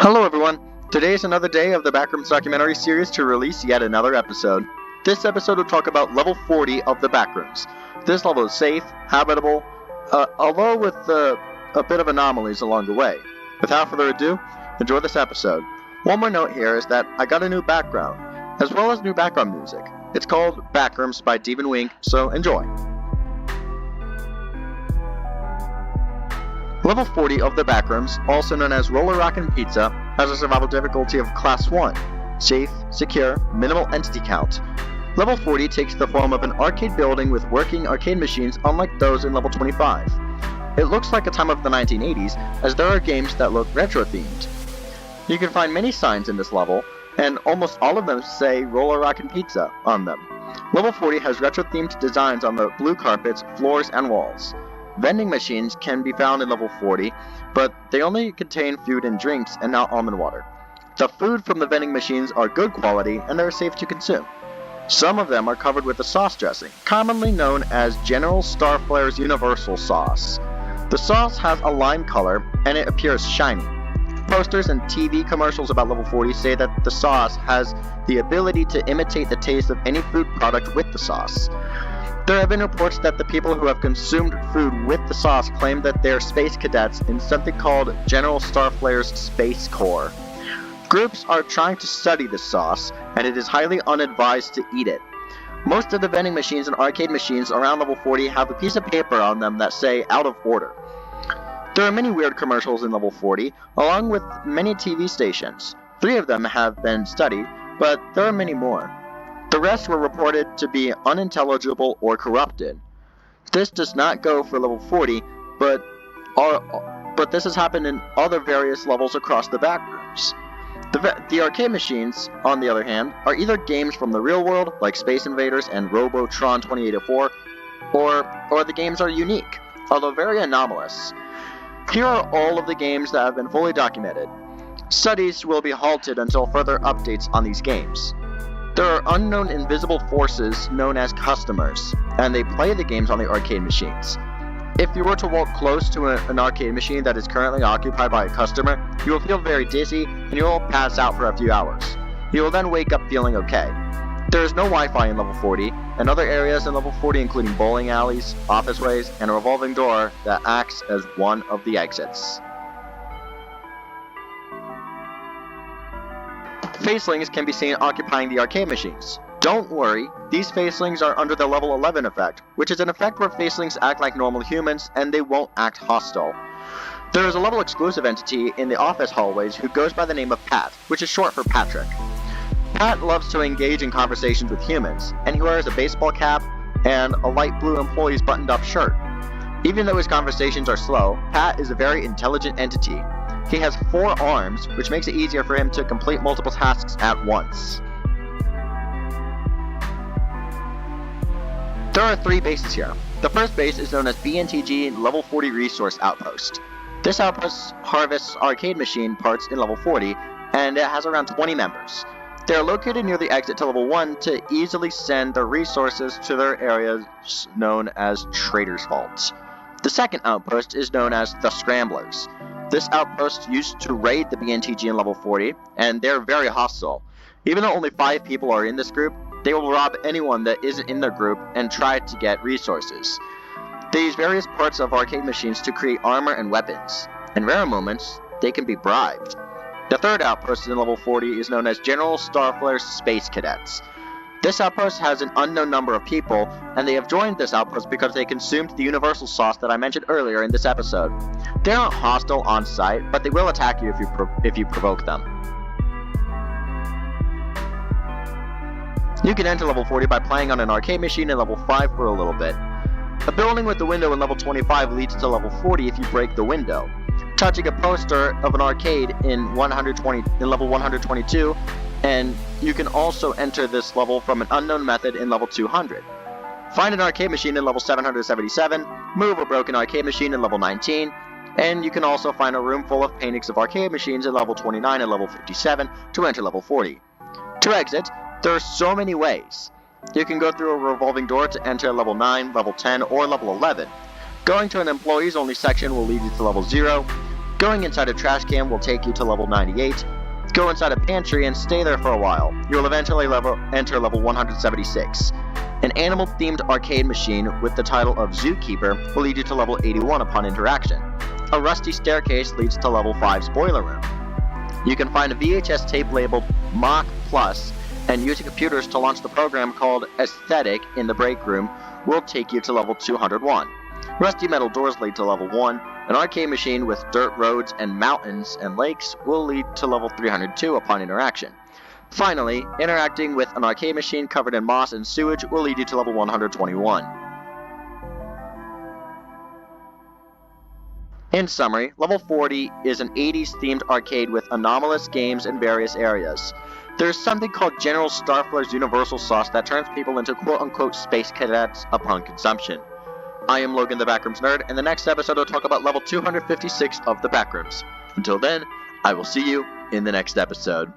Hello everyone! Today is another day of the Backrooms documentary series to release yet another episode. This episode will talk about level 40 of the Backrooms. This level is safe, habitable, although with a bit of anomalies along the way. Without further ado, enjoy this episode. One more note here is that I got a new background, as well as new background music. It's called Backrooms by Devin Wink, so enjoy. Level 40 of the Backrooms, also known as Roller Rockin' Pizza, has a survival difficulty of Class 1, safe, secure, minimal entity count. Level 40 takes the form of an arcade building with working arcade machines unlike those in level 25. It looks like a time of the 1980s, as there are games that look retro-themed. You can find many signs in this level, and almost all of them say Roller Rockin' Pizza on them. Level 40 has retro-themed designs on the blue carpets, floors, and walls. Vending machines can be found in level 40, but they only contain food and drinks and not almond water. The food from the vending machines are good quality and they're safe to consume. Some of them are covered with a sauce dressing, commonly known as General Starflare's Universal Sauce. The sauce has a lime color and it appears shiny. Posters and TV commercials about level 40 say that the sauce has the ability to imitate the taste of any food product with the sauce. There have been reports that the people who have consumed food with the sauce claim that they're space cadets in something called General Starflare's Space Corps. Groups are trying to study this sauce, and it is highly unadvised to eat it. Most of the vending machines and arcade machines around level 40 have a piece of paper on them that say out of order. There are many weird commercials in level 40, along with many TV stations. 3 of them have been studied, but there are many more. The rest were reported to be unintelligible or corrupted. This does not go for level 40, but this has happened in other various levels across the Backrooms. The arcade machines, on the other hand, are either games from the real world, like Space Invaders and Robotron 2804, or the games are unique, although very anomalous. Here are all of the games that have been fully documented. Studies will be halted until further updates on these games. There are unknown invisible forces known as customers, and they play the games on the arcade machines. If you were to walk close to an arcade machine that is currently occupied by a customer, you will feel very dizzy and you will pass out for a few hours. You will then wake up feeling okay. There is no Wi-Fi in level 40, and other areas in level 40 including bowling alleys, officeways, and a revolving door that acts as one of the exits. Facelings can be seen occupying the arcade machines. Don't worry, these facelings are under the level 11 effect, which is an effect where facelings act like normal humans and they won't act hostile. There is a level exclusive entity in the office hallways who goes by the name of Pat, which is short for Patrick. Pat loves to engage in conversations with humans, and he wears a baseball cap and a light blue employee's buttoned up shirt. Even though his conversations are slow, Pat is a very intelligent entity. He has 4 arms, which makes it easier for him to complete multiple tasks at once. There are 3 bases here. The first base is known as BNTG Level 40 Resource Outpost. This outpost harvests arcade machine parts in level 40, and it has around 20 members. They are located near the exit to level 1 to easily send their resources to their areas known as Trader's Vaults. The second outpost is known as the Scramblers. This outpost used to raid the BNTG in level 40, and they're very hostile. Even though only 5 people are in this group, they will rob anyone that isn't in their group and try to get resources. They use various parts of arcade machines to create armor and weapons. In rare moments, they can be bribed. The third outpost in level 40 is known as General Starflare's Space Cadets. This outpost has an unknown number of people, and they have joined this outpost because they consumed the Universal Sauce that I mentioned earlier in this episode. They aren't hostile on sight, but they will attack you if you provoke them. You can enter level 40 by playing on an arcade machine in level 5 for a little bit. A building with a window in level 25 leads to level 40 if you break the window. Touching a poster of an arcade in level 122, and you can also enter this level from an unknown method in level 200. Find an arcade machine in level 777, move a broken arcade machine in level 19, and you can also find a room full of paintings of arcade machines in level 29 and level 57 to enter level 40. To exit, there are so many ways. You can go through a revolving door to enter level 9, level 10, or level 11. Going to an employees only section will lead you to level 0. Going inside a trash can will take you to level 98. Go inside a pantry and stay there for a while. You'll eventually enter level 176. An animal-themed arcade machine with the title of Zookeeper will lead you to level 81 upon interaction. A rusty staircase leads to level 5's boiler room. You can find a VHS tape labeled Mach Plus, and using computers to launch the program called Aesthetic in the break room will take you to level 201. Rusty metal doors lead to level 1. An arcade machine with dirt roads and mountains and lakes will lead to level 302 upon interaction. Finally, interacting with an arcade machine covered in moss and sewage will lead you to level 121. In summary, level 40 is an 80s themed arcade with anomalous games in various areas. There is something called General Starfler's Universal Sauce that turns people into quote-unquote space cadets upon consumption. I am Logan the Backrooms Nerd, and the next episode will talk about level 256 of the Backrooms. Until then, I will see you in the next episode.